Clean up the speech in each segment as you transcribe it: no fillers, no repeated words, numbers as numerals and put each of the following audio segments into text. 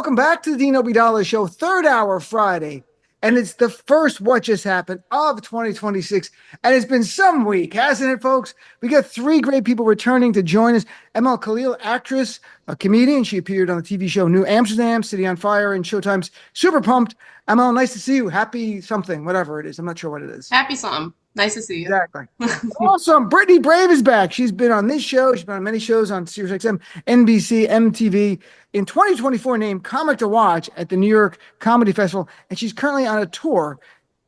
Welcome back to the Dean Obeidallah Show, third hour Friday. And it's the first What Just Happened of 2026. And it's been some week, hasn't it, folks? We got three great people returning to join us. Amel Khalil, actress, a comedian. She appeared on the TV show New Amsterdam, City on Fire, and Showtime's Super Pumped. Amel, nice to see you. Happy something, whatever it is. I'm not sure what it is. Happy something. Nice to see you. Exactly. Awesome. Brittany Brave is back. She's been on this show. She's been on many shows on SiriusXM, NBC, MTV. In 2024, named Comic to Watch at the New York Comedy Festival. And she's currently on a tour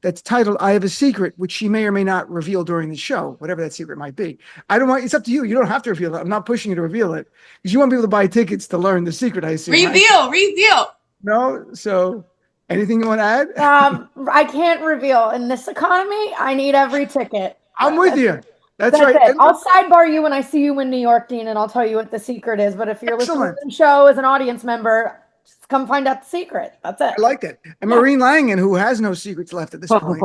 that's titled I Have a Secret, which she may or may not reveal during the show, whatever that secret might be. I don't want, it's up to you. You don't have to reveal it. I'm not pushing you to reveal it because you want people to buy tickets to learn the secret, I assume. Reveal. No? So anything you want to add? I can't reveal. In this economy, I need every ticket. I'm with you. That's right. It. I'll sidebar you when I see you in New York, Dean, and I'll tell you what the secret is. But if you're listening to the show as an audience member, just come find out the secret. That's it. I like that. And Maureen Langan, who has no secrets left at this point,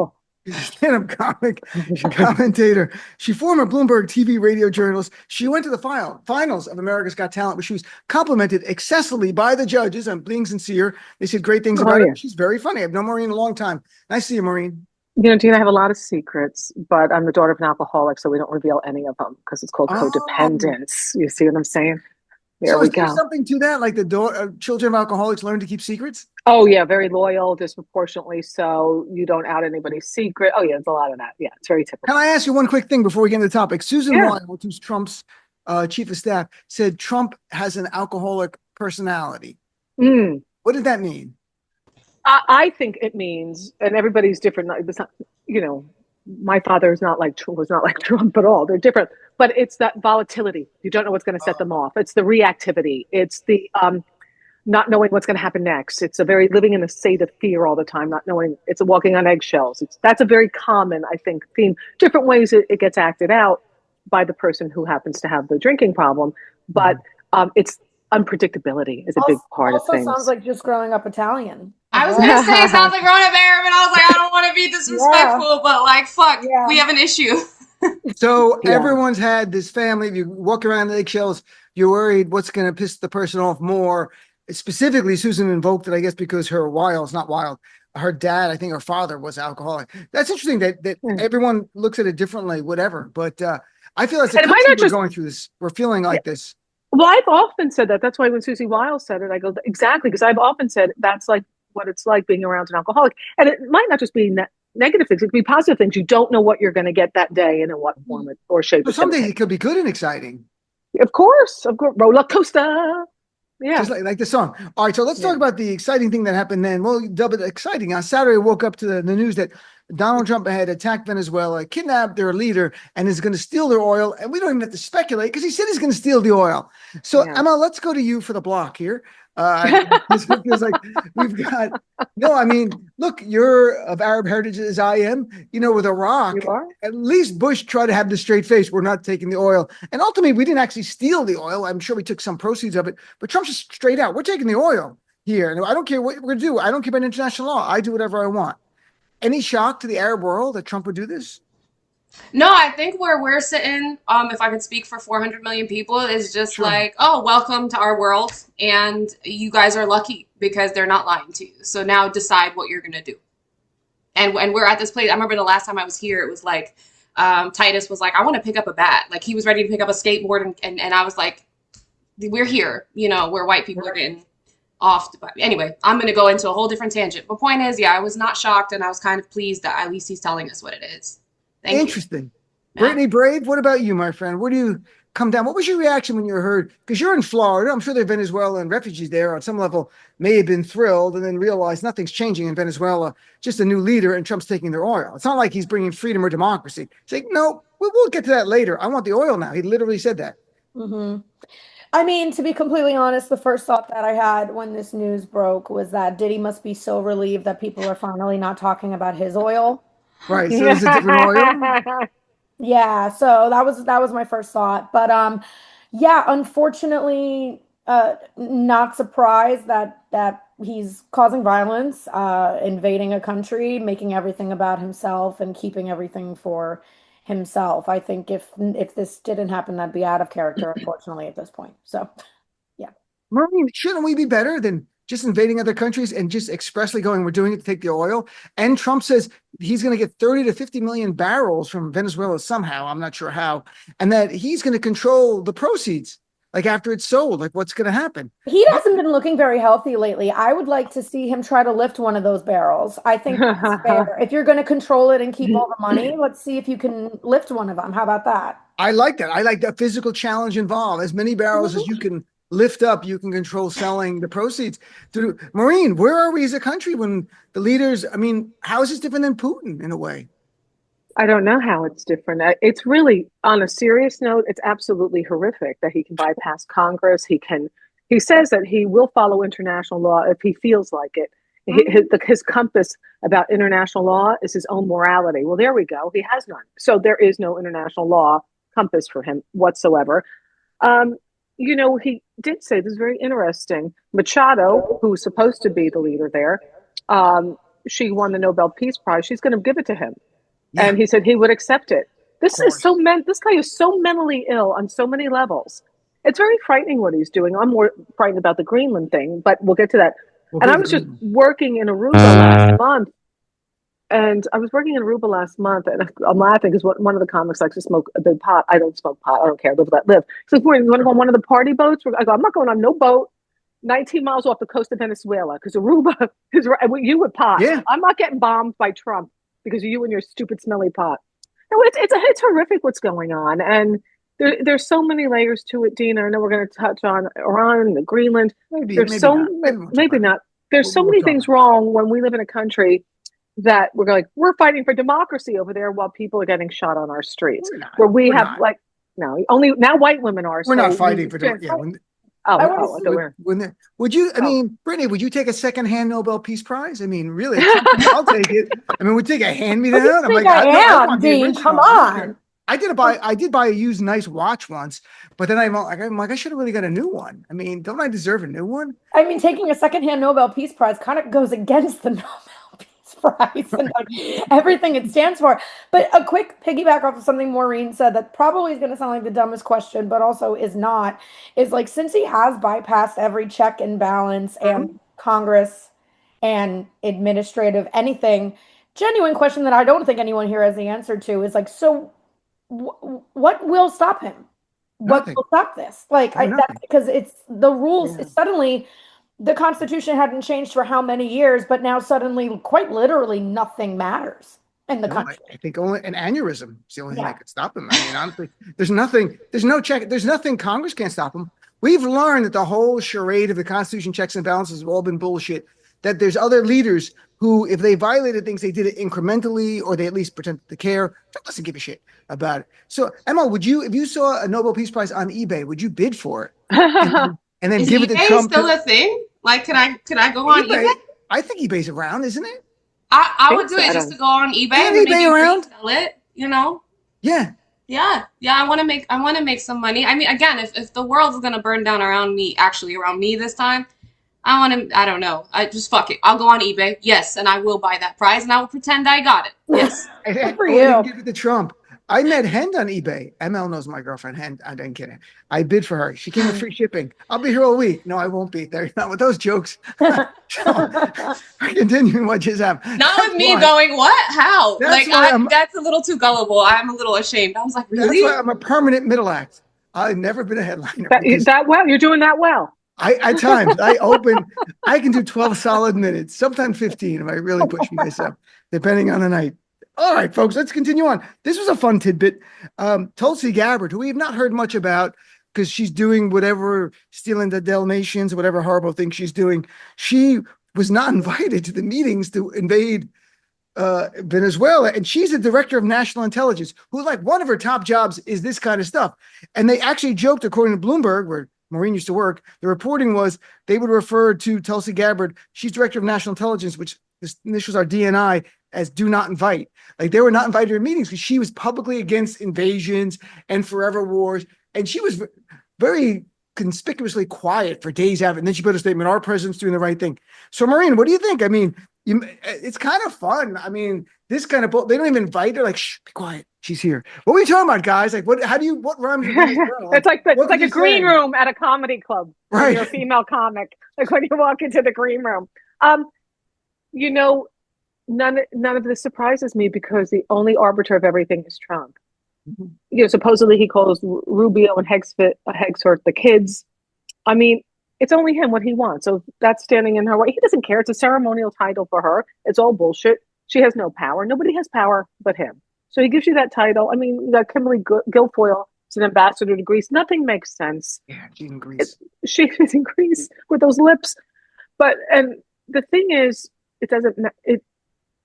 she's a stand-up comic, commentator. She former Bloomberg TV radio journalist. She went to the finals of America's Got Talent, where she was complimented excessively by the judges. I'm being sincere. They said great things about her. She's very funny. I've known Maureen a long time. Nice to see you, Maureen. You know, Dean, I have a lot of secrets, but I'm the daughter of an alcoholic, so we don't reveal any of them because it's called codependence. You see what I'm saying? There we go. Is there something to that? Like children of alcoholics learn to keep secrets? Oh, yeah. Very loyal, disproportionately so. You don't out anybody's secret. Oh, yeah. There's a lot of that. Yeah. It's very typical. Can I ask you one quick thing before we get into the topic? Susan Wild, who's Trump's chief of staff, said Trump has an alcoholic personality. What did that mean? I think it means, and everybody's different. It's not, you know, my father was not like Trump at all. They're different, but it's that volatility. You don't know what's going to set them off. It's the reactivity. It's the not knowing what's going to happen next. It's a very living in a state of fear all the time, not knowing. It's a walking on eggshells. That's a very common, I think, theme. Different ways it gets acted out by the person who happens to have the drinking problem, but it's unpredictability is a big part of things. Also sounds like just growing up Italian. I was going to say, it sounds like growing up Arab, and I was like, I don't want to be disrespectful, but like, fuck, we have an issue. So everyone's had this family. If you walk around the eggshells, you're worried what's going to piss the person off more. Specifically, Susan invoked it, I guess, because her dad, I think her father was alcoholic. That's interesting that everyone looks at it differently, whatever. But I feel as a country we're going through this. We're feeling like this. Well, I've often said that. That's why when Susie Wiles said it, I go, exactly, because I've often said that's like what it's like being around an alcoholic. And it might not just be negative things. It could be positive things. You don't know what you're going to get that day and in what form or shape. But some days it could be good and exciting. Of course. Roller coaster. Yeah. Just like the song. All right. So let's talk about the exciting thing that happened then. Well, dub it exciting. On Saturday, I woke up to the news that Donald Trump had attacked Venezuela, kidnapped their leader, and is going to steal their oil. And we don't even have to speculate because he said he's going to steal the oil. So, Emma, let's go to you for the block here. It feels like we've got look, you're of Arab heritage as I am, with Iraq. At least Bush tried to have the straight face. We're not taking the oil. And ultimately, we didn't actually steal the oil. I'm sure we took some proceeds of it, but Trump's just straight out. We're taking the oil here. And I don't care what we're going to do. I don't care about international law. I do whatever I want. Any shock to the Arab world that Trump would do this? No, I think where we're sitting, if I can speak for 400 million people, is just like, oh, welcome to our world. And you guys are lucky because they're not lying to you. So now decide what you're going to do. And we're at this place. I remember the last time I was here, it was like Titus was like, I want to pick up a bat. Like he was ready to pick up a skateboard. And I was like, we're here, where white people are getting off. But anyway, I'm going to go into a whole different tangent. But point is, I was not shocked. And I was kind of pleased that at least he's telling us what it is. Interesting. Brittany Brave, what about you, my friend? Where do you come down? What was your reaction when you heard? Because you're in Florida. I'm sure there are Venezuelan refugees there on some level may have been thrilled and then realized nothing's changing in Venezuela, just a new leader and Trump's taking their oil. It's not like he's bringing freedom or democracy. It's like, no, we'll get to that later. I want the oil now. He literally said that. Mm-hmm. I mean, to be completely honest, the first thought that I had when this news broke was that Diddy must be so relieved that people are finally not talking about his oil. Right, so it's a different oil. Yeah, so that was my first thought, but unfortunately, not surprised that he's causing violence, invading a country, making everything about himself, and keeping everything for himself. I think if this didn't happen, that'd be out of character, unfortunately, at this point. So, yeah. Maureen, shouldn't we be better than just invading other countries and just expressly going, we're doing it to take the oil. And Trump says he's going to get 30 to 50 million barrels from Venezuela somehow. I'm not sure how. And that he's going to control the proceeds, like after it's sold, like what's going to happen. He hasn't been looking very healthy lately. I would like to see him try to lift one of those barrels. I think that's fair. If you're going to control it and keep all the money, let's see if you can lift one of them. How about that? I like that. I like that physical challenge involved. As many barrels as you can lift up, you can control selling the proceeds. Maureen, where are we as a country when the leaders, I mean, how is this different than Putin in a way? I don't know how it's different. It's really, on a serious note, it's absolutely horrific that he can bypass Congress. He says that he will follow international law if he feels like it. His compass about international law is his own morality. Well, there we go. He has none. So there is no international law compass for him whatsoever. He did say, this is very interesting, Machado, who's supposed to be the leader there, she won the Nobel Peace Prize. She's going to give it to him. Yeah. And he said he would accept it. This guy is so mentally ill on so many levels. It's very frightening what he's doing. I'm more frightened about the Greenland thing, but we'll get to that. And I was just working in Aruba last month. And I was working in Aruba last month, and I'm laughing because one of the comics likes to smoke a big pot. I don't smoke pot. I don't care. I live that live. So you want to go on one of the party boats? I go, I'm not going on no boat 19 miles off the coast of Venezuela because Aruba is right. You with pot. Yeah. I'm not getting bombed by Trump because of you and your stupid smelly pot. No, it's horrific what's going on. And there's so many layers to it, Dean. I know we're going to touch on Iran, the Greenland. Maybe not. There's so many things wrong when we live in a country that we're fighting for democracy over there while people are getting shot on our streets. Only now white women are. We're not fighting for democracy. Would you? I mean, Brittany, would you take a secondhand Nobel Peace Prize? I mean, really, I'll take it. I mean, would you take a hand-me-down? Dean, come on. I did buy a used nice watch once, but then I'm like, I should have really got a new one. I mean, don't I deserve a new one? I mean, taking a secondhand Nobel Peace Prize kind of goes against the Nobel Peace Prize and everything it stands for. But a quick piggyback off of something Maureen said that probably is going to sound like the dumbest question, but also is not, is like, since he has bypassed every check and balance and Congress and administrative anything, genuine question that I don't think anyone here has the answer to is like, so what will stop him? Nothing. What will stop this? That's because it's the rules. Yeah. Suddenly, the Constitution hadn't changed for how many years, but now suddenly, quite literally, nothing matters in the country. I think only an aneurysm is the only thing that could stop him. I mean, honestly, there's no check. There's nothing Congress can't stop him. We've learned that the whole charade of the Constitution checks and balances have all been bullshit. That there's other leaders who, if they violated things, they did it incrementally, or they at least pretended to care. Trump doesn't give a shit about it. So, Emma, would you, if you saw a Nobel Peace Prize on eBay, would you bid for it and then give it to Trump? Is eBay still a thing? Like, could I go on eBay? I think eBay's around, isn't it? I would do it just to go on eBay and maybe resell it. You know? Yeah. I want to make some money. I mean, again, if the world is gonna burn down around me this time, I don't know. I just fuck it. I'll go on eBay. Yes. And I will buy that prize and I will pretend I got it. Yes. Good for you. Give it to Trump. I met Hend on eBay. ML knows my girlfriend, Hend. I didn't kidding. I bid for her. She came with free shipping. I'll be here all week. No, I won't be. There, not with those jokes. Continuing what just happened. Not with me going, what? How? That's a little too gullible. I'm a little ashamed. I was like, really? That's why I'm a permanent middle act. I've never been a headliner. You're doing that well. At times I can do 12 solid minutes, sometimes 15 if I really push myself, depending on the night. All right, folks, let's continue on. This was a fun tidbit. Tulsi Gabbard, who we have not heard much about because she's doing whatever, stealing the Dalmatians, whatever horrible thing she's doing. She was not invited to the meetings to invade Venezuela. And she's the director of national intelligence, who one of her top jobs is this kind of stuff. And they actually joked, according to Bloomberg, where Maureen used to work, the reporting was they would refer to Tulsi Gabbard, she's director of national intelligence, which the initials are DNI, as do not invite. Like, they were not invited to meetings because she was publicly against invasions and forever wars. And she was very conspicuously quiet for days after. And then she put a statement, our president's doing the right thing. So, Maureen, what do you think? I mean, it's kind of fun. I mean, this kind of, they don't even invite her, like, shh, be quiet. she's here. What are we talking about, guys? Like, what rhymes with Venezuela? It's like What a did you green say? room at a comedy club. When Right. you're a female comic, like when you walk into the green room. You know, none of this surprises me because the only arbiter of everything is Trump. Mhm. You know, supposedly he calls Rubio and Hegseth the kids. I mean, it's only him what he wants. So that's standing in her way. He doesn't care. It's a ceremonial title for her. It's all bullshit. She has no power. Nobody has power but him. So he gives you that title. I mean, you got Kimberly Guilfoyle is an ambassador to Greece. Nothing makes sense. Yeah, she's in Greece. She is in Greece with those lips. And the thing is, it doesn't.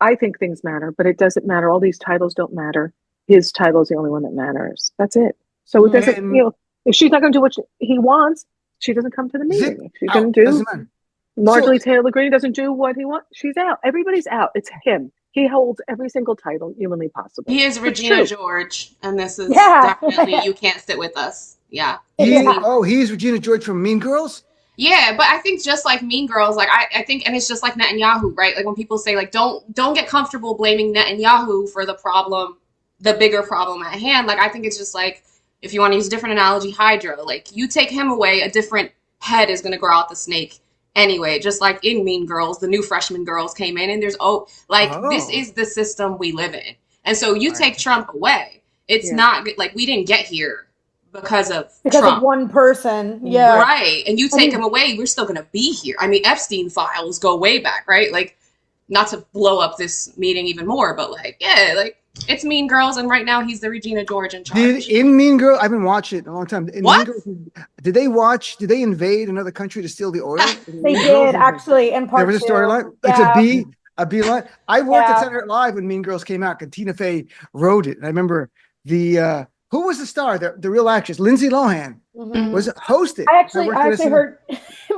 I think things matter, but it doesn't matter. All these titles don't matter. His title is the only one that matters. That's it. So it doesn't. And- You know, if she's not going to do what he wants, she doesn't come to the meeting. If she's going to do Doesn't matter. Marjorie Taylor Greene doesn't do what he wants, she's out. Everybody's out. It's him. He holds every single title humanly possible. He is It's Regina true. George, and this is Yeah. definitely you can't sit with us. Yeah. He's Regina George from Mean Girls? Yeah, but I think just like Mean Girls, like I think, and it's just like Netanyahu, right? Like when people say like don't get comfortable blaming Netanyahu for the problem, the bigger problem at hand. Like I think it's just like if you want to use a different analogy, Hydra. Like you take him away, a different head is going to grow out the snake anyway. Just like in Mean Girls, the new freshman girls came in, and there's this is the system we live in. And so you take Trump away, it's not like we didn't get here because of Trump. One person. Yeah. Right. And you take him away, we're still going to be here. I mean, Epstein files go way back, right? Like, not to blow up this meeting even more, but like, yeah, like, it's Mean Girls, and right now he's the Regina George in charge. In Mean Girl, I've been watching it a long time. In What? Mean Girls, did they invade another country to steal the oil? They did, actually, in part There was a two. storyline. Yeah. It's a B line. I worked at Yeah. Saturday Night Live when Mean Girls came out, and Tina Fey wrote it. And I remember who was the star? The real actress, Lindsay Lohan, Mhm. was hosted. I actually worked at a- heard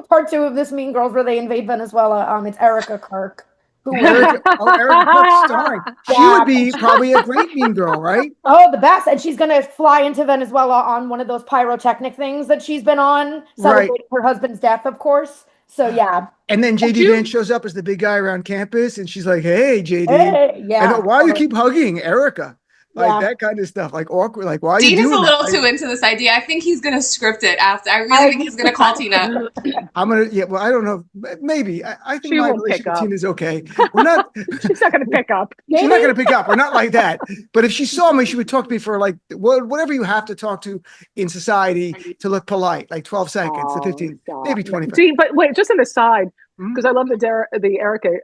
part two of this Mean Girls where they invade Venezuela. It's Erica Kirk. Who Erica Kirk's starring. She Yeah. would be probably a great Mean Girl, right? Oh, the best. And she's going to fly into Venezuela on one of those pyrotechnic things that she's been on, celebrating her husband's death, of course. So, yeah. And then JD Vance shows up as the big guy around campus, and she's like, "Hey, JD, Hey, yeah. I know, why you keep hugging Erica?" Like Yeah. that kind of stuff, like awkward. Like, why are Dean you is doing a little that? too into this idea. I think he's going to script it after. I really think he's going to call Tina. I'm gonna. Yeah, well, I don't know. Maybe I think She my won't relationship pick with up. Tina is okay. We're not. She's not going to pick up. She's not going to pick up. We're not like that. But if she saw me, she would talk to me for like whatever you have to talk to in society to look polite, like 12 seconds to 15, stop. maybe 25. Gee, but wait, just an aside, Mhm. because I love the Erica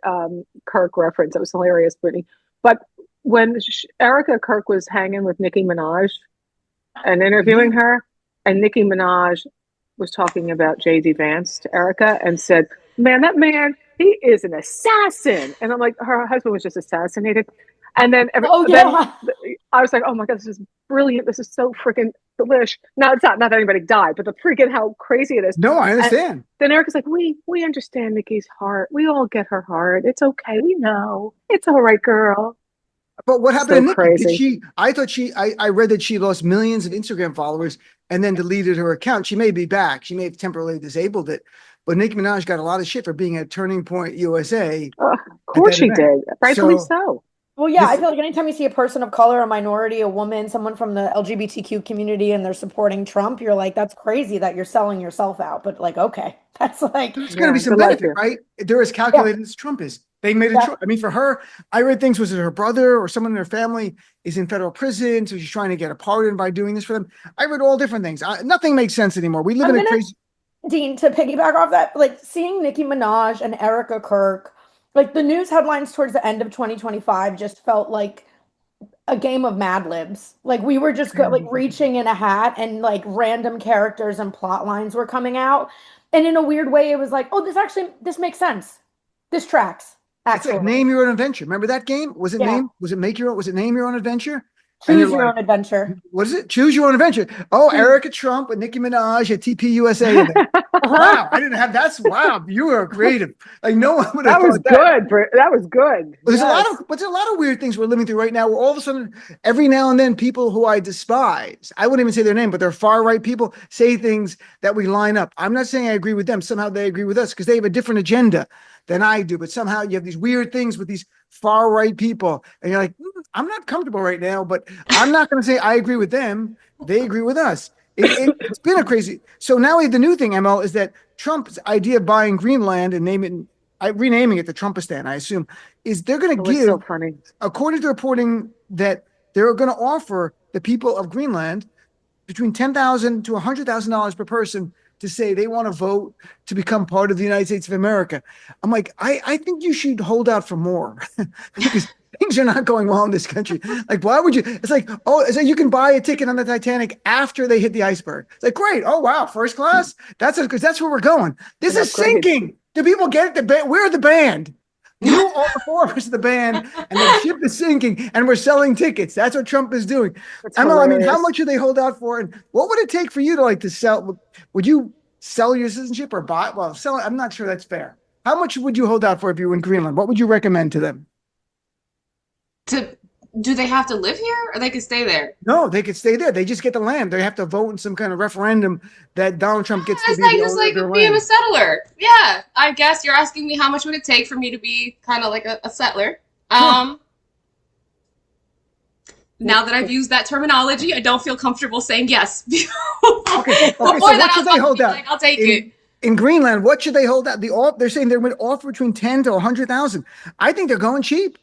Kirk reference. That was hilarious, Brittany. But when Erica Kirk was hanging with Nicki Minaj and interviewing her, and Nicki Minaj was talking about J.D. Vance to Erica and said, "Man, that man, he is an assassin." And I'm like, her husband was just assassinated. And then, then I was like, "Oh my God, this is brilliant. This is so freaking delish." No, it's not that anybody died, but the freaking how crazy it is. No, I understand. And then Erica's like, we understand Nikki's heart. We all get her heart. It's okay. We know. It's all right, girl. But what happened So to Nicki? crazy. I read that she lost millions of Instagram followers and then deleted her account. She may be back. She may have temporarily disabled it. But Nicki Minaj got a lot of shit for being at Turning Point USA. Of course she did. Rightfully so. Well, yeah, I feel like anytime you see a person of color, a minority, a woman, someone from the LGBTQ community, and they're supporting Trump, you're like, that's crazy that you're selling yourself out. But like, okay, that's like, There's going to be some good luck benefit, here. right? They're as calculated as Trump is. They made a choice. I mean, for her, I read things, was it her brother or someone in her family is in federal prison, so she's trying to get a pardon by doing this for them. I read all different things. Nothing makes sense anymore. We live in a crazy... Dean, to piggyback off that, like seeing Nicki Minaj and Erica Kirk, like the news headlines towards the end of 2025 just felt like a game of Mad Libs. Like we were just like reaching in a hat and like random characters and plot lines were coming out. And in a weird way, it was like, oh, this makes sense. This tracks. It's like Name Your Own Adventure. Remember that game? Was it Name Your Own Adventure? Choose Your Own Adventure. What is it? Choose Your Own Adventure. Oh, Erica Trump with Nicki Minaj at TP USA. Wow, I didn't have wow, you were creative. Like no one would have That was thought that. good. That was good. There's a lot of weird things we're living through right now where all of a sudden, every now and then, people who I despise, I wouldn't even say their name, but they're far right people, say things that we line up. I'm not saying I agree with them. Somehow they agree with us because they have a different agenda than I do. But somehow you have these weird things with these far right people, and you're like, I'm not comfortable right now, but I'm not going to say I agree with them. They agree with us. It's been a crazy. So now the new thing, ML, is that Trump's idea of buying Greenland and renaming it the Trumpistan, I assume, is they're going to It's give, so funny. according to reporting, that they're going to offer the people of Greenland between $10,000 to $100,000 per person to say they want to vote to become part of the United States of America. I'm like, I think you should hold out for more because things are not going well in this country. Like, why would you? It's like you can buy a ticket on the Titanic after they hit the iceberg. It's like, great. Oh, wow. First class. Because that's where we're going. This is sinking. Do people get it? We're the band. You, all the four of us, the band, and the ship is sinking, and we're selling tickets. That's what Trump is doing. Emma, I mean, how much do they hold out for? And what would it take for you to sell? Would you sell your citizenship or buy? Well, sell it. I'm not sure that's fair. How much would you hold out for if you were in Greenland? What would you recommend to them? Do they have to live here or they can stay there? No, they could stay there. They just get the land. They have to vote in some kind of referendum that Donald Trump gets to be the just owner like of their being land. a settler. Yeah, I guess you're asking me how much would it take for me to be kind of like a settler. Now that I've used that terminology, I don't feel comfortable saying yes. Okay, so what should they hold out? Like, I'll take it. In Greenland, what should they hold out? They're saying they would offer between 10 to 100,000. I think they're going cheap.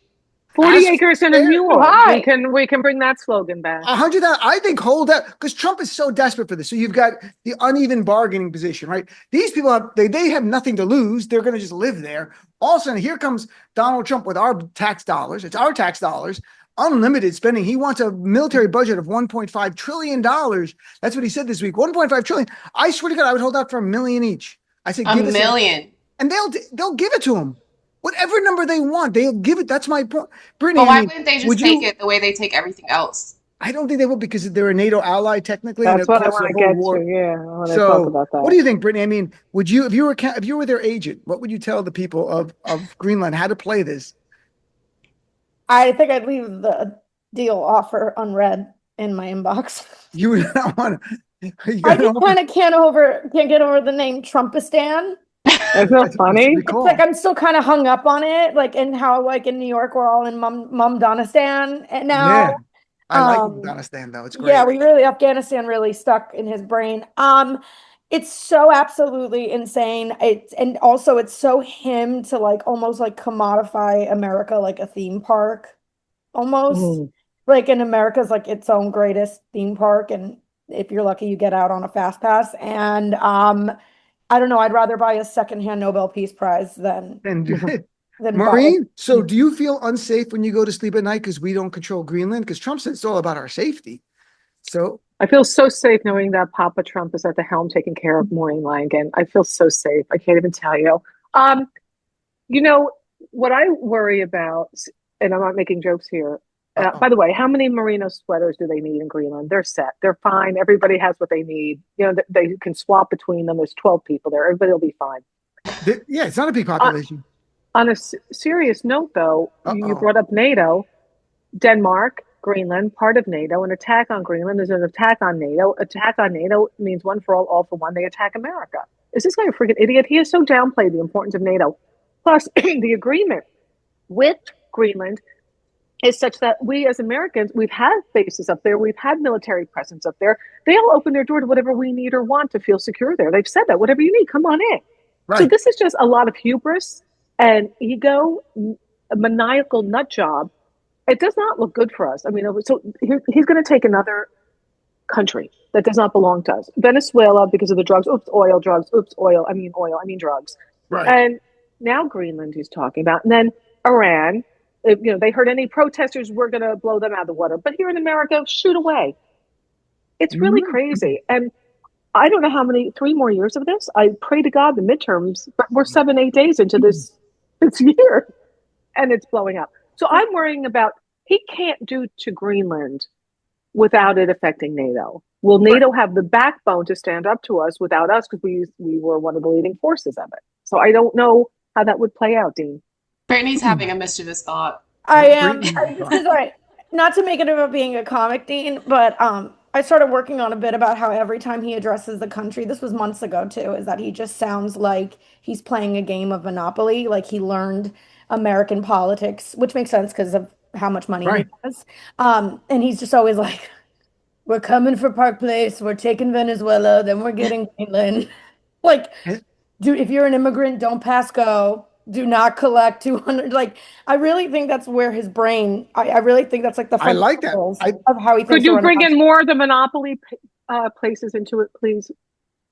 40 acres and a mule. Right. We can bring that slogan back. 100,000. I think hold out because Trump is so desperate for this. So you've got the uneven bargaining position, right? These people they have nothing to lose. They're going to just live there. All of a sudden, here comes Donald Trump with our tax dollars. It's our tax dollars. Unlimited spending. He wants a military budget of $1.5 trillion. That's what he said this week. $1.5 trillion. I swear to God, I would hold out for $1 million each. I said, $1 million. And they'll give it to him. Whatever number they want, they'll give it. That's my point. Brittany, But why wouldn't they just take it the way they take everything else? I don't think they will because they're a NATO ally technically. That's what I want to get war. to. Yeah, I want to So, talk about that. what do you think, Brittany? I mean, would you, if you were their agent, what would you tell the people of Greenland how to play this? I think I'd leave the deal offer unread in my inbox. You would not want to. I just kind of can't get over the name Trumpistan. Isn't that funny? It's like I'm still kind of hung up on it, like in how like in New York we're all in Mum Donistan and now. Yeah, I like Donistan though. It's great. Yeah, Afghanistan really stuck in his brain. It's so absolutely insane. And also it's so him to like almost like commodify America like a theme park, almost like in America's like its own greatest theme park, and if you're lucky you get out on a fast pass. And I don't know. I'd rather buy a secondhand Nobel Peace Prize than Maureen. So, do you feel unsafe when you go to sleep at night because we don't control Greenland? Because Trump said it's all about our safety. So I feel so safe knowing that Papa Trump is at the helm taking care of Maureen Langan. I feel so safe. I can't even tell you. You know what I worry about, and I'm not making jokes here. By the way, how many merino sweaters do they need in Greenland? They're set. They're fine. Everybody has what they need. You know, they can swap between them. There's 12 people there. Everybody will be fine. Yeah, it's not a big population. On a serious note, though, you brought up NATO. Denmark, Greenland, part of NATO. An attack on Greenland is an attack on NATO. Attack on NATO means one for all for one. They attack America. Is this guy a freaking idiot? He has so downplayed the importance of NATO. Plus, the agreement with Greenland is such that we as Americans, we've had bases up there, we've had military presence up there. They all open their door to whatever we need or want to feel secure there. They've said that, whatever you need, come on in. Right. So this is just a lot of hubris and ego, a maniacal nut job. It does not look good for us. I mean, so he's going to take another country that does not belong to us. Venezuela, because of the drugs. Oops, oil, drugs. Oops, oil. I mean, drugs. Right. And now Greenland he's talking about. And then Iran. If, they heard any protesters, we're going to blow them out of the water. But here in America, shoot away. It's really crazy. And I don't know how many, 3 more years of this. I pray to God the midterms, but we're 7-8 days into this year and it's blowing up. So I'm worrying about, he can't do to Greenland without it affecting NATO. Will NATO have the backbone to stand up to us without us? Because we were one of the leading forces of it. So I don't know how that would play out, Dean. Brittany's having a mischievous thought. I am. This is right. Not to make it about being a comic, Dean, but I started working on a bit about how every time he addresses the country, this was months ago too, is that he just sounds like he's playing a game of Monopoly, like he learned American politics, which makes sense because of how much money Right. he has. And he's just always like, we're coming for Park Place, we're taking Venezuela, then we're getting Greenland. Like, if you're an immigrant, don't pass go. Do not collect 200. Like, I really think that's where his brain, I really think that's like the I like that. fundamentals of how he thinks. Could you to run a bring in country. more of the monopoly places into it, please?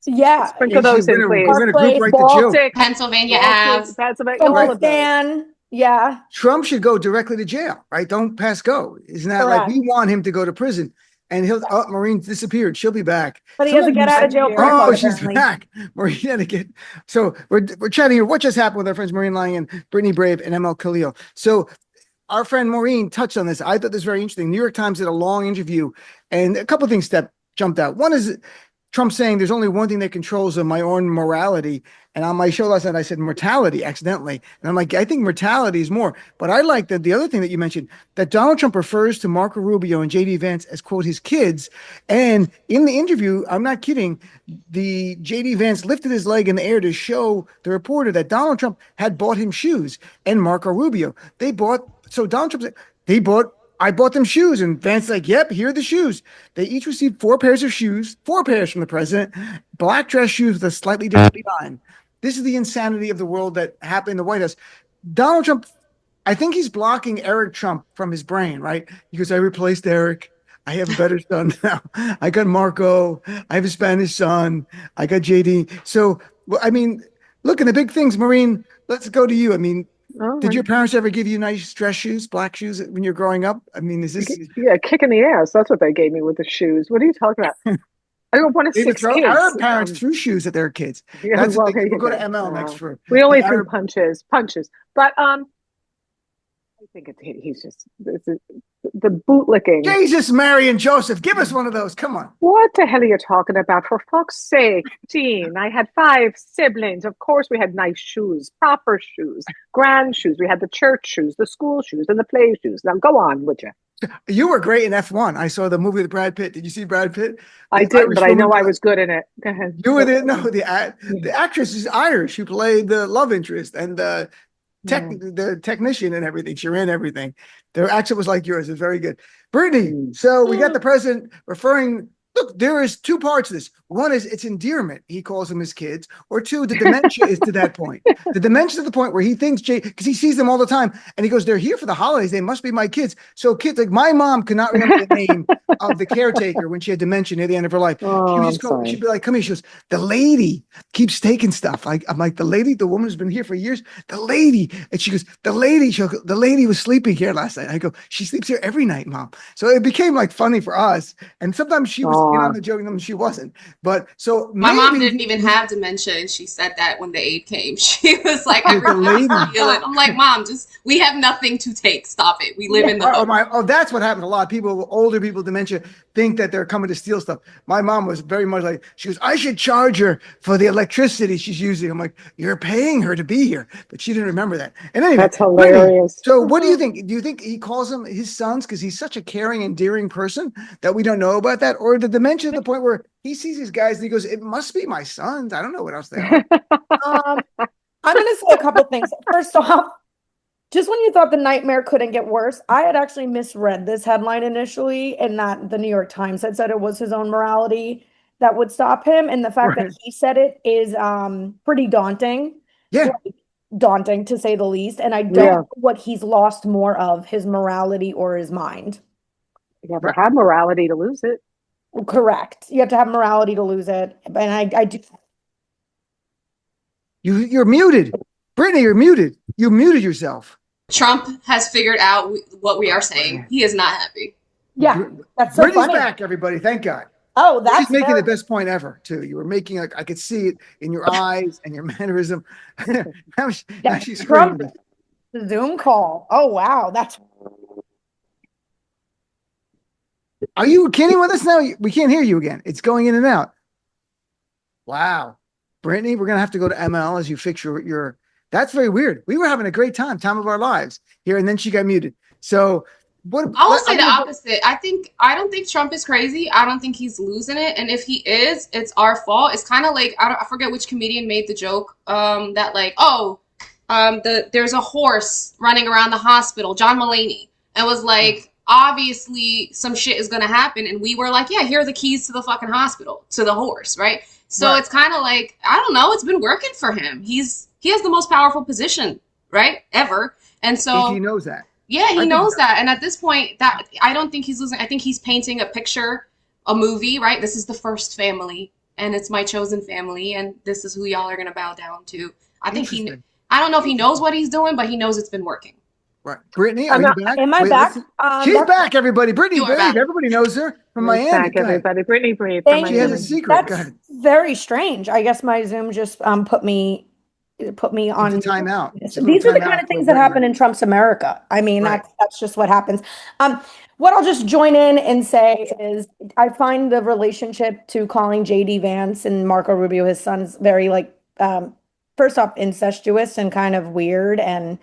Yeah. Sprinkle those in, please. We're gonna group Park write the joke. Baltic, Pennsylvania Baltic, Ave. Pennsylvania, all of those. Pakistan. Yeah. Trump should go directly to jail, right? Don't pass go. Isn't that like Correct. we want him to go to prison? And Maureen's disappeared. She'll be back. But he has a get out of jail free Oh, card, she's apparently. back. Maureen had to get. So we're chatting here. What just happened with our friends Maureen Langan, Brittany Brave, and Amel Khalil? So our friend Maureen touched on this. I thought this was very interesting. New York Times did a long interview, and a couple of things that jumped out. One is Trump saying there's only one thing that controls my own morality. And on my show last night, I said mortality accidentally. And I'm like, I think mortality is more. But I like that the other thing that you mentioned, that Donald Trump refers to Marco Rubio and JD Vance as, quote, his kids. And in the interview, I'm not kidding, the JD Vance lifted his leg in the air to show the reporter that Donald Trump had bought him shoes, and Marco Rubio. So Donald Trump said, I bought them shoes. And Vance's like, yep, here are the shoes. They each received 4 pairs of shoes, 4 pairs from the president, black dress shoes with a slightly different design. This is the insanity of the world that happened in the White House. Donald Trump, I think he's blocking Eric Trump from his brain, right? Because I replaced Eric. I have a better son now. I got Marco. I have a Spanish son. I got JD. So, I mean, look at the big things, Maureen. Let's go to you. I mean, did your parents ever give you nice dress shoes, black shoes when you're growing up? I mean, is this? Yeah, kick in the ass. That's what they gave me with the shoes. What are you talking about? I got one of 6 kids. Our parents threw shoes at their kids. Yeah, That's well, we'll go to ML next for. We only threw punches. But I think he's just the bootlicking. Jesus, Mary, and Joseph, give us one of those. Come on. What the hell are you talking about? For fuck's sake, Dean, I had 5 siblings. Of course, we had nice shoes, proper shoes, grand shoes. We had the church shoes, the school shoes, and the play shoes. Now go on, would you? You were great in F1. I saw the movie with Brad Pitt. Did you see Brad Pitt? I did, but I know I was good in it. Go ahead. You were there. No, the actress is Irish who played the love interest and the technician and everything. She ran everything. Their accent was like yours. It was very good. Brittany, so we got the president referring. Look, there is 2 parts of this. One is it's endearment. He calls them his kids. Or 2, the dementia is to that point. The dementia to the point where he thinks because he sees them all the time. And he goes, they're here for the holidays. They must be my kids. So kids, like my mom could not remember the name of the caretaker when she had dementia near the end of her life. She'd be like, come here. She goes, the lady keeps taking stuff. I'm like, the woman who's been here for years, the lady. And she goes, the lady was sleeping here last night. I go, she sleeps here every night, Mom. So it became like funny for us. And sometimes she was on the joke, and she wasn't. But so my mom didn't even have dementia, and she said that when the aide came. She was like, I really feel it. I'm like, Mom, we have nothing to take. Stop it. We live in the that's what happened. A lot of people, older people with dementia, think that they're coming to steal stuff. My mom was very much like, she goes, I should charge her for the electricity she's using. I'm like, you're paying her to be here. But she didn't remember that. And anyway, that's hilarious. So what do you think? Do you think he calls them his sons because he's such a caring, endearing person that we don't know about that? Or the dementia to the point where he sees these guys and he goes, it must be my sons. I don't know what else they are. I'm going to say a couple things. First off, just when you thought the nightmare couldn't get worse, I had actually misread this headline initially, and not the New York Times had said it was his own morality that would stop him. And the fact that he said it is pretty daunting. Yeah. Daunting to say the least. And I don't know what he's lost more of, his morality or his mind. You have to have morality to lose it. Correct. You have to have morality to lose it. And I do. You're muted. Brittany, you're muted. You muted yourself. Trump has figured out what we are saying. He is not happy. Yeah, that's so Brittany's funny. back, everybody. Thank God. Oh, that's She's making the best point ever, too. You were making, like, I could see it in your eyes and your mannerism. now she's Trump screaming. Zoom call. Oh, wow. That's. Are you kidding with us now? We can't hear you again. It's going in and out. Wow. Brittany, we're going to have to go to ML as you fix your. That's very weird. We were having a great time of our lives here, and then she got muted. So I will say the opposite. I don't think Trump is crazy. I don't think he's losing it. And if he is, it's our fault. It's kind of like, I forget which comedian made the joke that like, there's a horse running around the hospital, John Mulaney. and was like, obviously some shit is gonna happen, and we were like, yeah, here are the keys to the fucking hospital, to the horse, right? So it's kind of like, I don't know, it's been working for him. He has the most powerful position, right, ever, and so he knows that. Yeah, he knows that. And at this point, that I don't think he's losing. I think he's painting a picture, a movie, right? This is the first family, and it's my chosen family, and this is who y'all are gonna bow down to. I think I don't know if he knows what he's doing, but he knows it's been working. Right. Brittany, are you back? Am I back? She's back, everybody. Brittany Brave. Everybody knows her from Miami. Back, everybody. Brittany Brave. She has a secret. That's very strange. I guess my Zoom just put me on timeout. These are the kind of things that happen in Trump's America. I mean, that's just what happens. What I'll just join in and say is I find the relationship to calling JD Vance and Marco Rubio his sons very first off incestuous and kind of weird and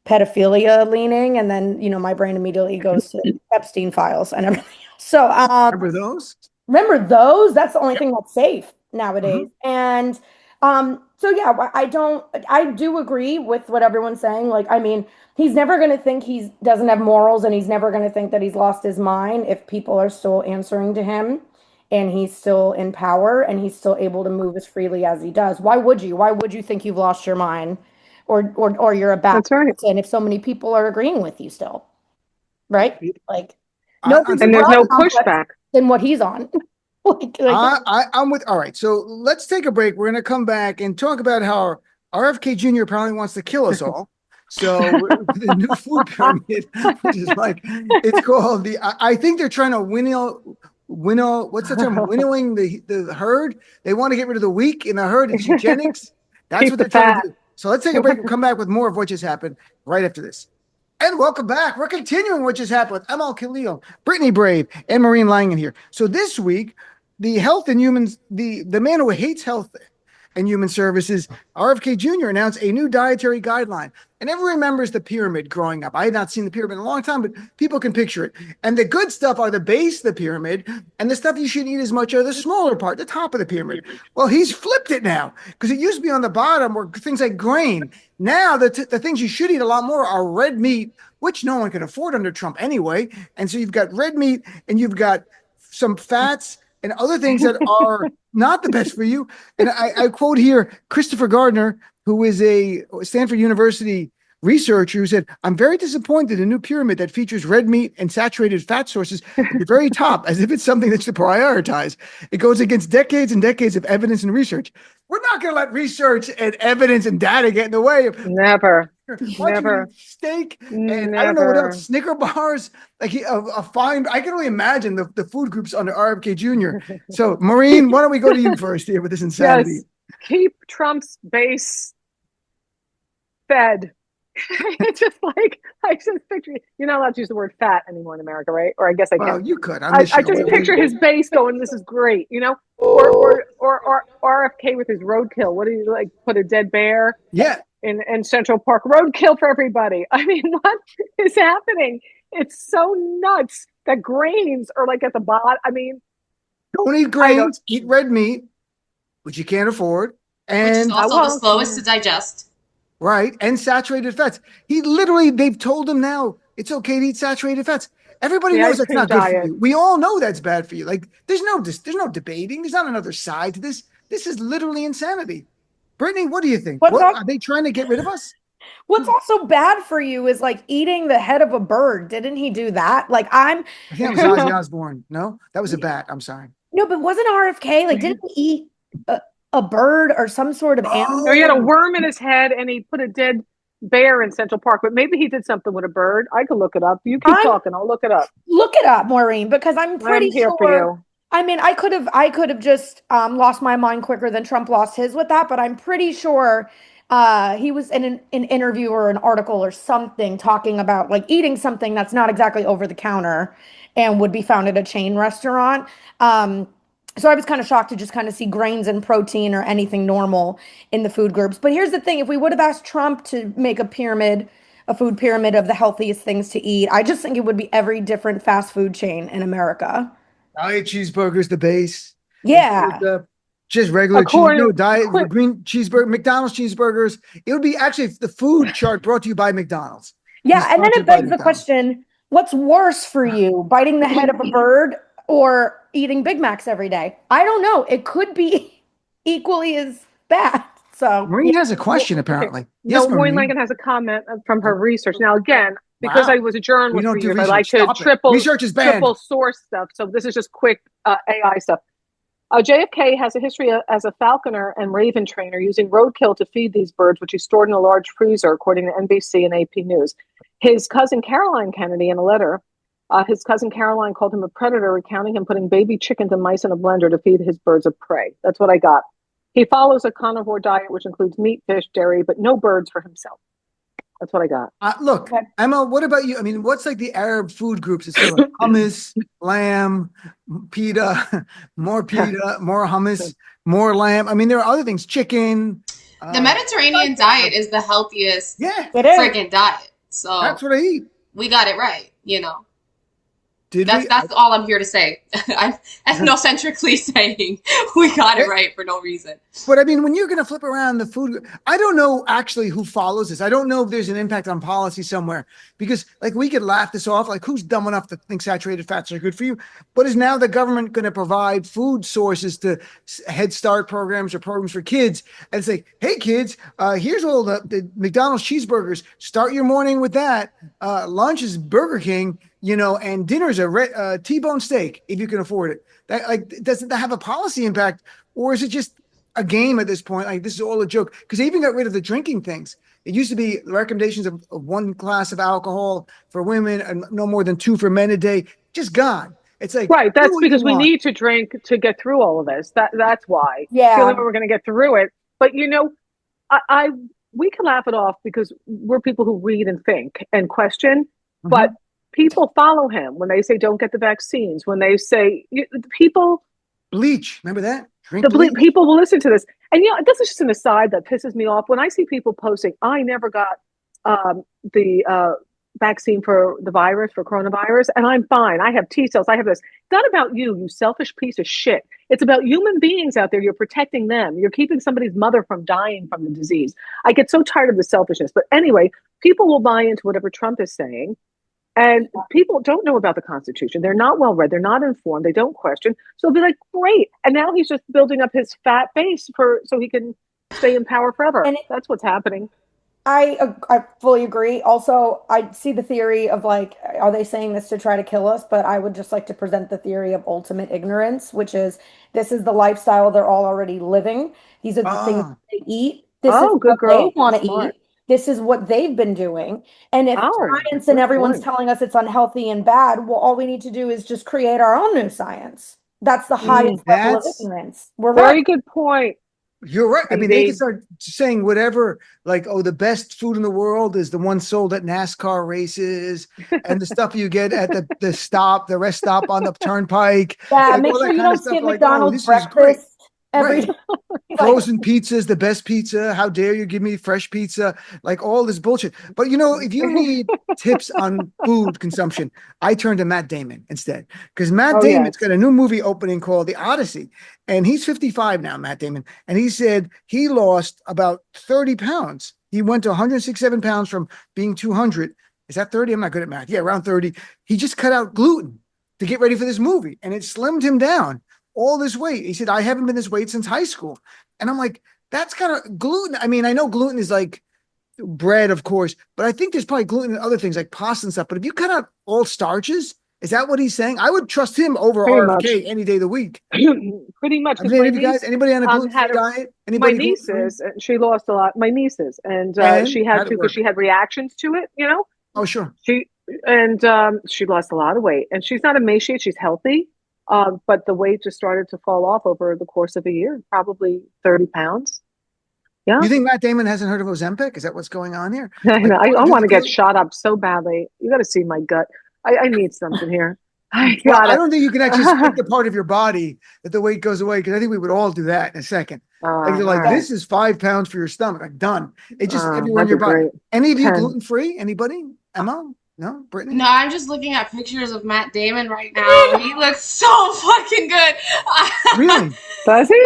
pedophilia leaning, and then my brain immediately goes to Epstein files and everything else. So remember those? That's the only thing that's safe nowadays. And so yeah, I do agree with what everyone's saying. Like, I mean, he's never going to think he doesn't have morals, and he's never going to think that he's lost his mind if people are still answering to him and he's still in power and he's still able to move as freely as he does. Why would you think you've lost your mind or you're a bad person if so many people are agreeing with you still? Right? Like, and there's no pushback than what he's on. I'm with. All right, so let's take a break. We're going to come back and talk about how RFK Jr. apparently wants to kill us all. So the new food pyramid, which is it's called I think they're trying to winnow. What's the term? Winnowing the herd. They want to get rid of the weak in the herd. It's eugenics. That's what they're trying to do. So let's take a break and come back with more of what just happened right after this. And welcome back. We're continuing what just happened with Amel Khalil, Brittany Brave, and Maureen Langan here. So this week, the health and humans, the man who hates health and human services, RFK Jr. announced a new dietary guideline. And everyone remembers the pyramid growing up. I had not seen the pyramid in a long time, but people can picture it. And the good stuff are the base of the pyramid, and the stuff you shouldn't eat as much are the smaller part, the top of the pyramid. Well, he's flipped it now, because it used to be on the bottom were things like grain. Now the things you should eat a lot more are red meat, which no one can afford under Trump anyway. And so you've got red meat, and you've got some fats and other things that are not the best for you. And I quote here Christopher Gardner, who is a Stanford University researcher, who said, "I'm very disappointed in a new pyramid that features red meat and saturated fat sources at the very top, as if it's something that's to prioritize. It goes against decades and decades of evidence and research." We're not going to let research and evidence and data get in the way of never steak and I don't know what else, Snicker bars, like a fine. I can only imagine the food groups under RFK Jr. So Maureen, why don't we go to you first here with this insanity? Yes. Keep Trump's base fed. It's just like, I just picture, you're not allowed to use the word fat anymore in America, right? Or I guess I can. Well, you could. I just picture his base going, this is great, or RFK with his roadkill. What do you like? Put a dead bear? Yeah. In Central Park, roadkill for everybody. I mean, what is happening? It's so nuts that grains are like at the bottom. I mean, don't eat grains, eat red meat, which you can't afford. And which is also the slowest to digest. Right. And saturated fats. They've told him now it's okay to eat saturated fats. Everybody knows that's not good for you. We all know that's bad for you. Like, there's no debating. There's not another side to this. This is literally insanity. Brittany, what do you think? Are they trying to get rid of us? What's also bad for you is like eating the head of a bird. Didn't he do that? Like, I think it was Ozzy Osbourne. No, that was a bat. I'm sorry. No, but wasn't RFK like? Didn't he eat a bird or some sort of animal? Or he had a worm in his head and he put a dead bear in Central Park, but maybe he did something with a bird. I could look it up. You keep talking. I'll look it up. Look it up, Maureen, because I'm pretty here sure. For you. I mean, I could have just lost my mind quicker than Trump lost his with that, but I'm pretty sure he was in an interview or an article or something talking about like eating something that's not exactly over the counter and would be found at a chain restaurant. So I was kind of shocked to just kind of see grains and protein or anything normal in the food groups. But here's the thing. If we would have asked Trump to make a food pyramid of the healthiest things to eat, I just think it would be every different fast food chain in America. Diet cheeseburgers, the base. Yeah. Just regular cheese, no diet, green cheeseburger, McDonald's cheeseburgers. It would be actually the food chart brought to you by McDonald's. Yeah. And then it begs the question, What's worse for you, biting the head of a bird or eating Big Macs every day? I don't know. It could be equally as bad. So Maureen has a question, apparently. Okay. Yes, No, Maureen Maureen. Langan has a comment from her research. Now, again, because Wow. I was a We journalist don't for do years, I research. like to Stop it. Research is banned. triple source stuff. So this is just quick AI stuff. JFK has a history as a falconer and raven trainer using roadkill to feed these birds, which he stored in a large freezer, according to NBC and AP News. His cousin Caroline Kennedy, in a letter, his cousin Caroline called him a predator, recounting him putting baby chickens and mice in a blender to feed his birds of prey. That's what I got. He follows a carnivore diet, which includes meat, fish, dairy, but no birds for himself. That's what I got. Look, Okay. Emma, what about you? I mean, what's like the Arab food groups? It's like hummus, lamb, pita, more hummus, more lamb. I mean, there are other things, chicken. The Mediterranean diet is the healthiest Yeah, It is. friggin' diet. So that's what I eat. we got it right, you know. Did we? That's all I'm here to say. I'm ethnocentrically saying we got it right for no reason. But I mean, when you're going to flip around the food, I don't know actually who follows this. I don't know if there's an impact on policy somewhere, because like we could laugh this off, like who's dumb enough to think saturated fats are good for you? But is now the government going to provide food sources to Head Start programs or programs for kids and say, hey kids, here's all the McDonald's cheeseburgers. Start your morning with that. Lunch is Burger King. You know, and dinner's a T-bone steak if you can afford it. That like doesn't that have a policy impact, or is it just a game at this point? Like this is all a joke, because they even got rid of the drinking things. It used to be recommendations of one glass of alcohol for women and no more than 2 for men a day. Just gone. It's like Right. That's because we want. need to drink to get through all of this. That's why. Yeah. It's the only way we're going to get through it. But you know, we can laugh it off because we're people who read and think and question, but people follow him when they say don't get the vaccines, when they say people bleach. Remember that? Drink bleach. People will listen to this. And you know, this is just an aside that pisses me off. When I see people posting, I never got the vaccine for the virus, for coronavirus, and I'm fine. I have T cells. I have this. It's not about you, you selfish piece of shit. It's about human beings out there. You're protecting them. You're keeping somebody's mother from dying from the disease. I get so tired of the selfishness. But anyway, people will buy into whatever Trump is saying. And people don't know about the Constitution. They're not well read. They're not informed. They don't question. So they'll be like, great. And now he's just building up his fat base so he can stay in power forever. And that's what's happening. I fully agree. Also, I see the theory of like, are they saying this to try to kill us? But I would just like to present the theory of ultimate ignorance, which is this is the lifestyle they're all already living. These are the things they eat. This is what they want to eat. This is what they've been doing. And if science and everyone's telling us it's unhealthy and bad, well, all we need to do is just create our own new science. That's the highest level of ignorance. We're very good point. You're right. I mean, they can start saying whatever, like, oh, the best food in the world is the one sold at NASCAR races and the stuff you get at the rest stop on the turnpike. Yeah, like, make sure you don't skip like, McDonald's breakfast. Right. Frozen pizzas, the best pizza. How dare you give me fresh pizza? Like all this bullshit. But you know, if you need tips on food consumption, I turn to Matt Damon instead, because Matt Damon's got a new movie opening called The Odyssey, and he's 55 now, Matt Damon, and he said he lost about 30 pounds. He went to 167 pounds from being 200. Is that 30? I'm not good at math. Yeah, around 30. He just cut out gluten to get ready for this movie, and it slimmed him down all this weight. He said, I haven't been this weight since high school. And I'm like, that's kind of gluten. I mean, I know gluten is like bread, of course, but I think there's probably gluten in other things like pasta and stuff. But if you cut out all starches, is that what he's saying? I would trust him over RFK any day of the week. Pretty much. I mean, anybody on a gluten-free diet? Anybody my nieces, she lost a lot. My nieces, and she had to because she had reactions to it, you know? Oh, sure. She lost a lot of weight, and she's not emaciated. She's healthy. But the weight just started to fall off over the course of a year, probably 30 pounds. Yeah. You think Matt Damon hasn't heard of Ozempic? Is that what's going on here? I want to get shot up so badly. You got to see my gut. I need something here. I don't think you can actually split the part of your body that the weight goes away, because I think we would all do that in a second. Like, this is 5 pounds for your stomach. Like, done. It just everywhere in your body. Great. Any of you gluten-free? Anybody? Emma? No, Brittany? No, I'm just looking at pictures of Matt Damon right now. He looks so fucking good. Really? Does he?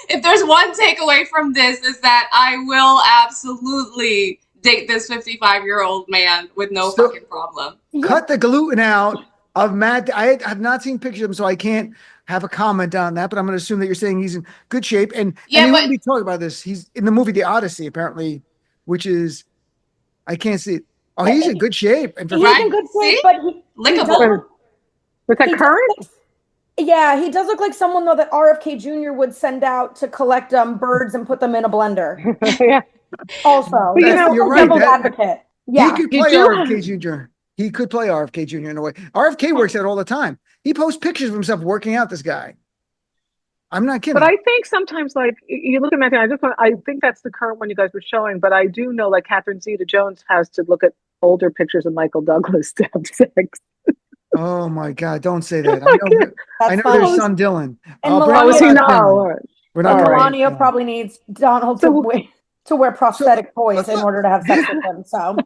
If there's one takeaway from this, is that I will absolutely date this 55-year-old man with no So- fucking problem. Cut the gluten out of Matt. I have not seen pictures of him, so I can't have a comment on that, but I'm going to assume that you're saying he's in good shape. And Yeah, he but- wouldn't be talking about this. He's in the movie The Odyssey, apparently, which is, I can't see it. Oh, he's in good shape. And for He's Right. in good shape, See? but he Lickable. does- Was that he does current? look- yeah, he does look like someone though that RFK Jr. would send out to collect birds and put them in a blender. Yeah. Also, But you know, you're right, devil's that- advocate. Yeah, he could You play do RFK Jr. He could play RFK Jr. in a way. RFK works out all the time. He posts pictures of himself working out, this guy. I'm not kidding. But I think sometimes, like, you look at Matthew, I think that's the current one you guys were showing, but I do know, like, Catherine Zeta-Jones has to look at older pictures of Michael Douglas to have sex. Oh my God, don't say that. I know that's their funny. son Dylan. And Brandon, Melania- Oh, is he we're not? not Oh, doing it. We're not All doing right. it. Melania No. probably needs Donald So- to wear prosthetic toys in look- order to have sex with him. So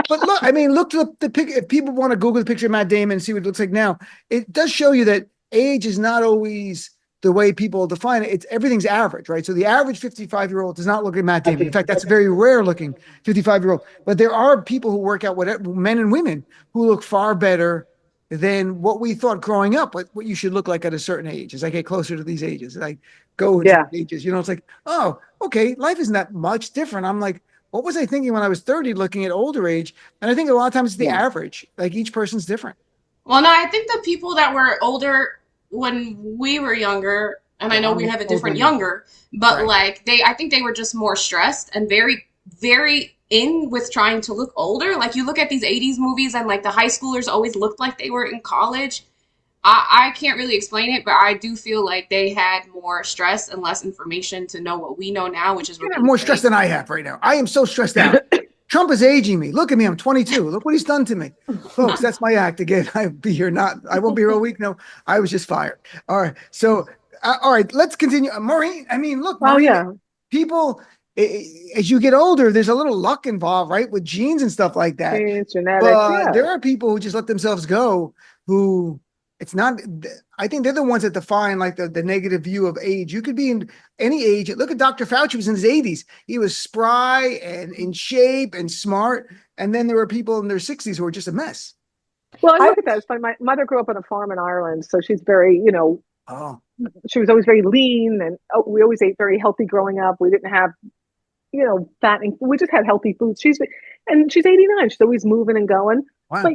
But look, I mean, look to the pic. If people want to Google the picture of Matt Damon and see what it looks like now, it does show you that age is not always the way people define it. It's everything's average, right? So the average 55-year-old does not look like Matt Damon. In fact, that's a very rare looking 55-year-old. But there are people who work out, whatever, men and women, who look far better than what we thought growing up, what you should look like at a certain age. As I get closer to these ages, like go into Yeah. the ages, it's like, oh, okay, life isn't that much different. I'm like, what was I thinking when I was 30 looking at older age? And I think a lot of times it's the average. Like each person's different. Well, no, I think the people that were older when we were younger, and I know we have a different younger, but Right. I think they were just more stressed and very, very in with trying to look older. Like you look at these 80s movies and like the high schoolers always looked like they were in college. I can't really explain it, but I do feel like they had more stress and less information to know what we know now, which is You have more stress than I have right now. I am so stressed out. Trump is aging me. Look at me. I'm 22. Look what he's done to me. Folks, that's my act again. I won't be here all week. No, I was just fired. All right. So, all right, let's continue. Maureen, I mean, look, Oh, Maureen, yeah. people, as you get older, there's a little luck involved, right? With genes and stuff like that. It's genetics. But Yeah. there are people who just let themselves go who it's not, I think they're the ones that define like the negative view of age. You could be in any age. Look at Dr. Fauci, he was in his 80s. He was spry and in shape and smart. And then there were people in their 60s who were just a mess. Well, I look at that. It's funny. My mother grew up on a farm in Ireland, so she's very, Oh, she was always very lean, and we always ate very healthy growing up. We didn't have, fattening. We just had healthy foods. She's 89. She's always moving and going. wow. But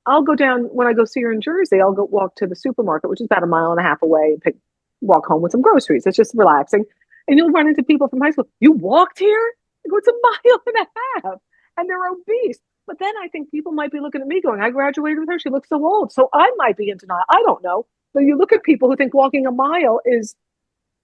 I'll go down when I go see her in Jersey. I'll go walk to the supermarket, which is about a mile and a half away, and walk home with some groceries. It's just relaxing. And you'll run into people from high school. You walked here? I go, it's a mile and a half, and they're obese. But then I think people might be looking at me going, I graduated with her. She looks so old. So I might be in denial. I don't know. But you look at people who think walking a mile is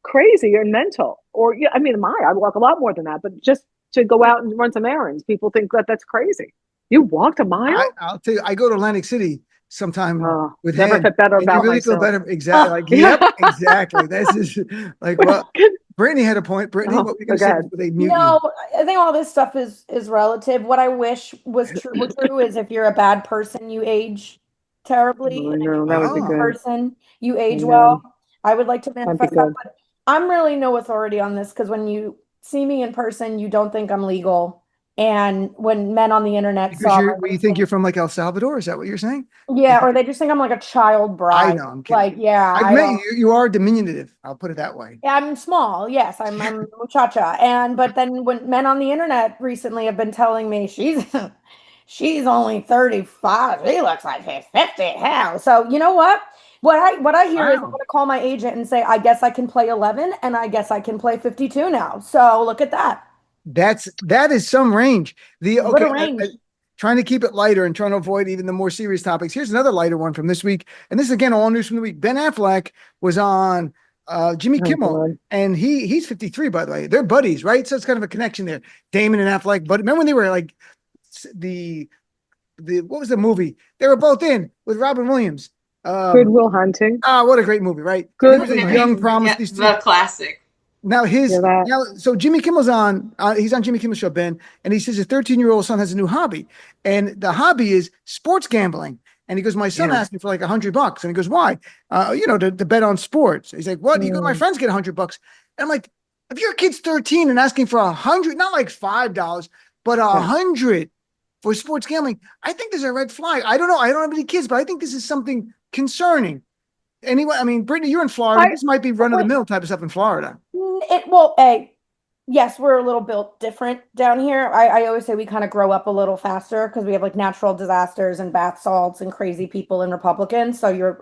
crazy or mental. Or, I walk a lot more than that. But just to go out and run some errands, people think that that's crazy. You walked a mile? I'll tell you, I go to Atlantic City sometime with never him, felt better and you about really myself. feel better. Exactly. Like, yep, exactly. This is like, well, Brittany had a point. Brittany, what were you going to go say ahead. before they mute no, I think all this stuff is relative. What I wish was true is if you're a bad person, you age terribly. I And if know, you're that a would be good good. person, you age I know. well. I would like to be manifest that, good. but I'm really no authority on this because when you see me in person, you don't think I'm legal. And when men on the internet you? saw Because you think you're from like El Salvador? Is that what you're saying? yeah, or they just think I'm like a child bride. I know. I'm kidding. Like, yeah, I've I met don't- you. You are diminutive. I'll put it that way. Yeah, I'm small. Yes, I'm muchacha. But then when men on the internet recently have been telling me she's only 35. She looks like she's 50. Hell. So you know what? What I hear is I'm Wow. gonna call my agent and say, I guess I can play 11 and I guess I can play 52 now. So look at that. That is some range. What a range. Trying to keep it lighter and trying to avoid even the more serious topics. Here's another lighter one from this week. And this is again all news from the week. Ben Affleck was on Jimmy Kimmel, God. and he's 53, by the way. They're buddies, right? So it's kind of a connection there. Damon and Affleck. But remember when they were like the what was the movie? They were both in with Robin Williams. Good Will Hunting. What a great movie, right? Good. He was a young promise. These two. The classic. Now that. so Jimmy Kimmel's on, he's on Jimmy Kimmel's show, Ben, and he says his 13-year-old son has a new hobby, and the hobby is sports gambling. And he goes, my son asked me for like $100, and he goes, why? To bet on sports. He's like, what? He goes, my friends get $100. And I'm like, if your kid's 13 and asking for $100, not like $5, but 100 for sports gambling, I think there's a red flag. I don't know. I don't have any kids, but I think this is something concerning. Anyway, I mean, Brittany, you're in Florida. This might be run-of-the-mill type of stuff in Florida. Yes, we're a little built different down here. I always say we kind of grow up a little faster because we have like natural disasters and bath salts and crazy people and Republicans. So you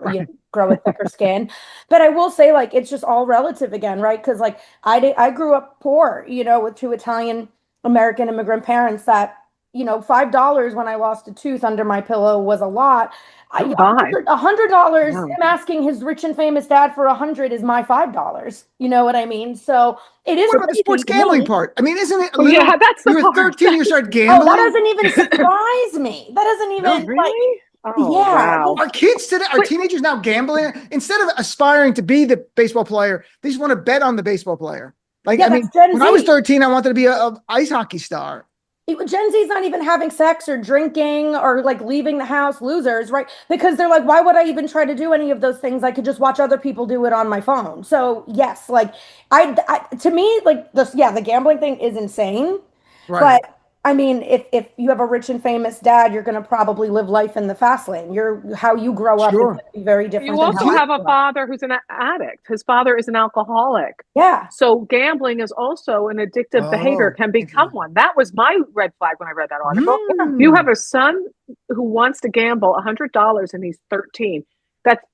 grow a thicker skin. But I will say, like, it's just all relative again, right? Because like I grew up poor, with two Italian American immigrant parents that, $5 when I lost a tooth under my pillow was a lot. $100, him asking his rich and famous dad for $100 is my $5. You know what I mean? So it is. What about the sports gambling part? I mean, isn't it? That's the you're 13, you start gambling. Oh, that doesn't even surprise me. That doesn't even really? Wow. Our kids today, our teenagers now gambling instead of aspiring to be the baseball player. They just want to bet on the baseball player. Like, I mean, when I was 13, I wanted to be a ice hockey star. Gen Z's not even having sex or drinking or like leaving the house, losers, right? Because they're like, why would I even try to do any of those things? I could just watch other people do it on my phone. So yes, like to me, like the gambling thing is insane. Right. But I mean, if you have a rich and famous dad, you're going to probably live life in the fast lane. How you grow up is going to be very different. You also have a father who's an addict. His father is an alcoholic. Yeah. So gambling is also an addictive behavior, can become one. That was my red flag when I read that article. You have a son who wants to gamble $100 and he's 13.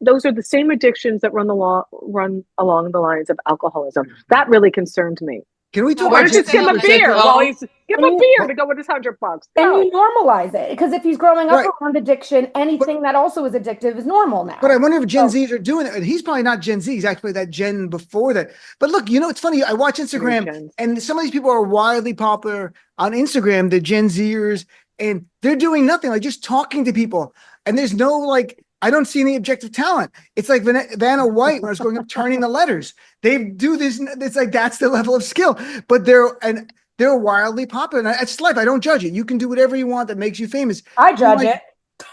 Those are the same addictions that run along the lines of alcoholism. That really concerned me. Can we talk about just give him a beer? Give him a beer to go with his $100. And you normalize it because if he's growing up around addiction, anything that also is addictive is normal now. But I wonder if Gen Zs are doing it. And he's probably not Gen Z. He's actually that gen before that. But look, it's funny. I watch Instagram, and some of these people are wildly popular on Instagram. The Gen Zers, and they're doing nothing, like just talking to people. And there's no I don't see any objective talent. It's like Vanna White when I was growing up, turning the letters. They do this. It's like that's the level of skill. But they're wildly popular. And it's life. I don't judge it. You can do whatever you want that makes you famous. I judge it.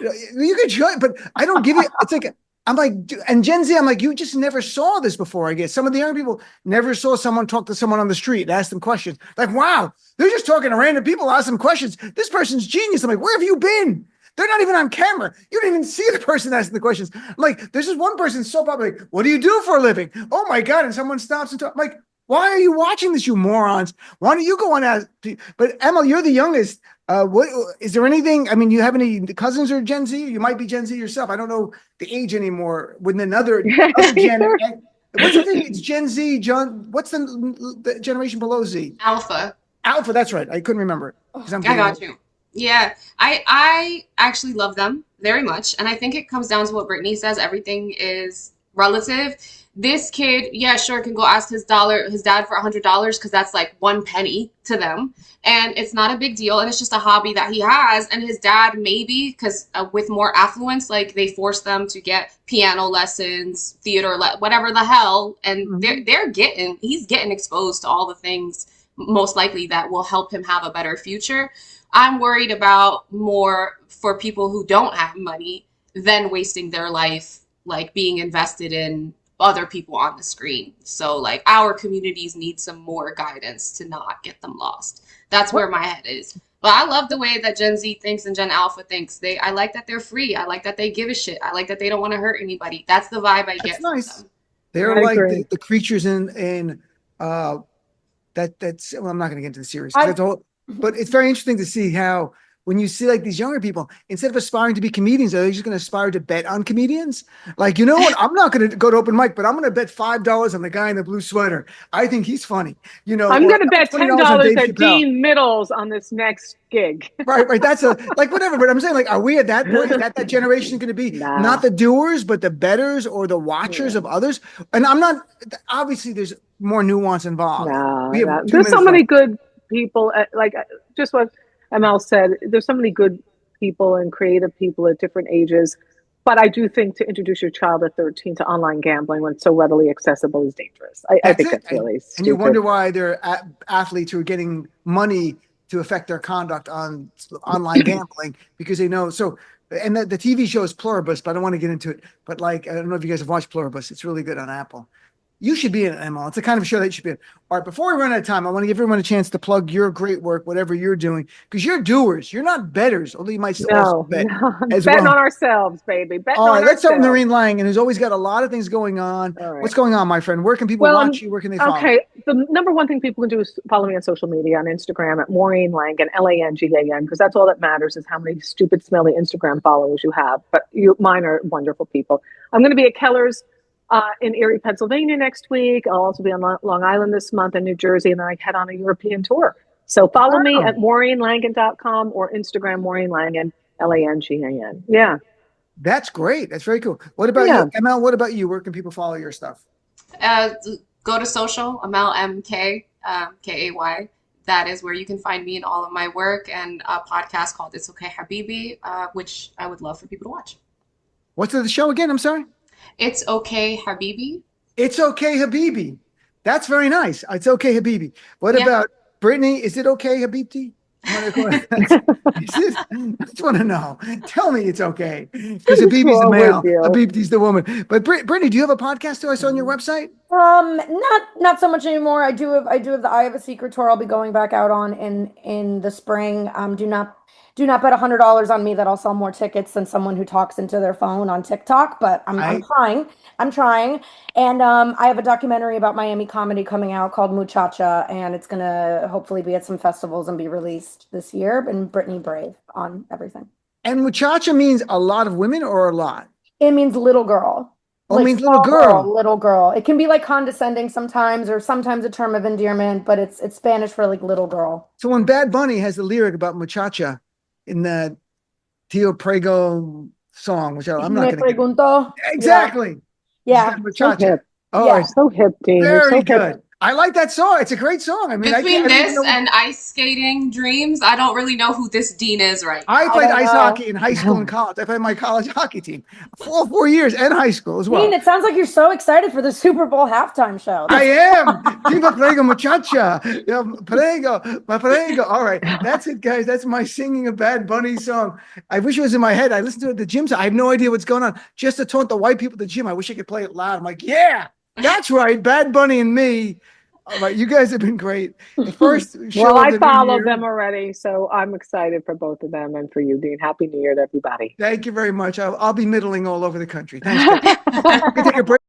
You can judge, but I don't give it. It's like I'm like, and Gen Z, I'm like, you just never saw this before. I guess some of the young people never saw someone talk to someone on the street and ask them questions. Like, wow, they're just talking to random people, ask them questions. This person's genius. I'm like, where have you been? They're not even on camera. You don't even see the person asking the questions. I'm like, there's this one person so popular. Like, what do you do for a living? Oh my God. And someone stops and talks. I'm like, why are you watching this, you morons? Why don't you go on ask? But Emil, you're the youngest. What is there anything? I mean, you have any cousins or Gen Z? You might be Gen Z yourself. I don't know the age anymore. With another gen. What's the thing? It's Gen Z, John. What's the generation below Z? Alpha. Alpha, that's right. I couldn't remember. I got you. Yeah, I actually love them very much. And I think it comes down to what Brittany says. Everything is relative. This kid, yeah, sure, can go ask his dad for $100 because that's like 1 penny to them. And it's not a big deal. And it's just a hobby that he has. And his dad, maybe, because with more affluence, like they force them to get piano lessons, theater, whatever the hell. And he's getting exposed to all the things most likely that will help him have a better future. I'm worried about more for people who don't have money than wasting their life, like being invested in other people on the screen. So like our communities need some more guidance to not get them lost. That's where my head is. But I love the way that Gen Z thinks and Gen Alpha thinks. I like that they're free. I like that they give a shit. I like that they don't want to hurt anybody. That's the vibe I get from them. They're like the creatures in that's well, I'm not going to get into the series. But it's very interesting to see how when you see like these younger people, instead of aspiring to be comedians, are they just going to aspire to bet on comedians? Like, you know what? I'm not going to go to open mic, but I'm going to bet $5 on the guy in the blue sweater. I think he's funny. I'm going to bet $10 at Dean Middles on this next gig. Right. That's whatever. But I'm saying, like, are we at that point? Is that generation going to be not the doers, but the betters or the watchers of others? And I'm not. Obviously, there's more nuance involved. There's so many good people. Just what Amel said, there's so many good people and creative people at different ages. But I do think to introduce your child at 13 to online gambling when it's so readily accessible is dangerous. I think that's really stupid. And you wonder why there are athletes who are getting money to affect their conduct on online gambling because they know. So, and the TV show is Pluribus, but I don't want to get into it. But I don't know if you guys have watched Pluribus. It's really good on Apple. You should be in it, Emma. It's the kind of show that you should be in. All right, before we run out of time, I want to give everyone a chance to plug your great work, whatever you're doing, because you're doers. You're not betters, although you might still also bet as betting well. on ourselves, baby. Betting All right, on let's start with ourselves. Maureen Langan, who's always got a lot of things going on. All right. What's going on, my friend? Where can people watch you? Where can they follow? Okay, the number one thing people can do is follow me on social media, on Instagram at Maureen Langan, Langan, because that's all that matters is how many stupid, smelly Instagram followers you have. But mine are wonderful people. I'm going to be at Keller's in Erie, Pennsylvania next week. I'll also be on Long Island this month and New Jersey, and then I head on a European tour. So follow me at MaureenLangan.com or Instagram Maureen Langan, Langan. Yeah. That's great. That's very cool. What about you, Amel? What about you? Where can people follow your stuff? Go to social, Amel MK, KAY. That is where you can find me and all of my work, and a podcast called It's Okay Habibi, which I would love for people to watch. What's the show again? I'm sorry. It's Okay Habibi. It's Okay Habibi. That's very nice. It's Okay Habibi. What about Brittany? Is it okay Habibti? I just want to know. Tell me it's okay. Because Habibi's the male, Habibti's the woman. But Brittany, do you have a podcast too? I saw on your website. Not so much anymore. I do have the I Have a Secret tour. I'll be going back out on in the spring. Do not bet $100 on me that I'll sell more tickets than someone who talks into their phone on TikTok. But I'm trying. And I have a documentary about Miami comedy coming out called Muchacha, and it's gonna hopefully be at some festivals and be released this year. And Brittany Brave on everything. And Muchacha means a lot of women or a lot? It means little girl. Oh, it means little girl. Little girl. It can be like condescending sometimes, or sometimes a term of endearment, but it's Spanish for like little girl. So when Bad Bunny has the lyric about Muchacha in the Tio Prego song, which I'm not going to get. Exactly. Yeah. Muchacha. So hip. Oh, yeah, so hip, Dean. Very good. I like that song. It's a great song. I mean, between this and ice skating dreams, I don't really know who this Dean is right now. I played ice hockey in high school and college. I played my college hockey team for 4 years and high school as well. Dean, it sounds like you're so excited for the Super Bowl halftime show. I am. Diva Prego Muchacha. Prego. All right. That's it, guys. That's my singing a Bad Bunny song. I wish it was in my head. I listened to it at the gym. So I have no idea what's going on. Just to taunt the white people at the gym. I wish I could play it loud. I'm like, yeah. That's right, Bad Bunny and me. All right, you guys have been great. The first show well, I followed them already, so I'm excited for both of them and for you, Dean. Happy New Year to everybody. Thank you very much. I'll be middling all over the country. Thanks. We can take a break.